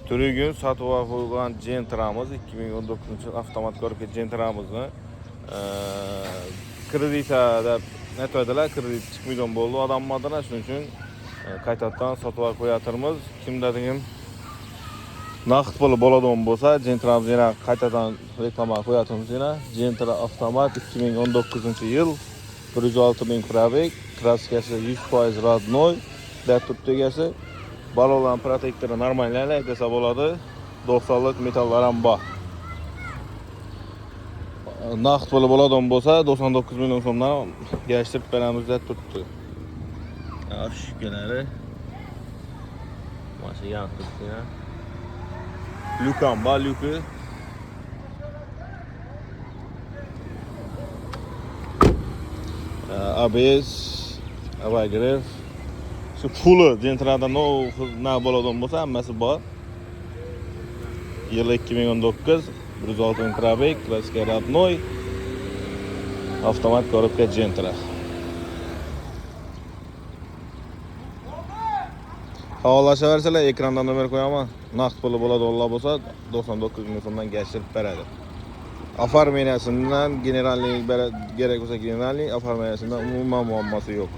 Turgun sotib qo'ygan Gentra'miz 2019 avtomat korobka Gentra'mizni kreditda deb aytadilar, kredit chiqmaydigan bo'ldi odamlardan, shuning uchun qaytadan sotib qo'yatirmiz. Kimda degan naqd puli bo'ladigan bo'lsa, Gentra'mizni yana qaytadan reklama qo'yatirmiz yana. Gentra avtomat 2019-yil 106 ming probeg, kraskasi 100% родной, deb egasi. Balonlar protektori normallaylar desa bo'ladi. 90lik metallar ham bor. Naqd puli bo'ladigan bo'lsa 99 million so'mdan yashirib beramiz deb turibdi. Ashkalari. Mana shu yan turibdi. Lukam bor, luki. ABS, avaygraf. Shu puli Gentra'da na bo'ladigan bo'lsa hammasi bor. Yil 2019, 106 ming probeg, klassika родной, avtomat korobka Gentra. Havolashaversalar ekranda nomer qo'yaman. Naqd puli bo'ladiganlar bo'lsa 99 ming so'mdan yashirib beradi. Оформлениясidan generallik kerak bo'lsa generallik, оформлениясidan umuman muammosi yo'q.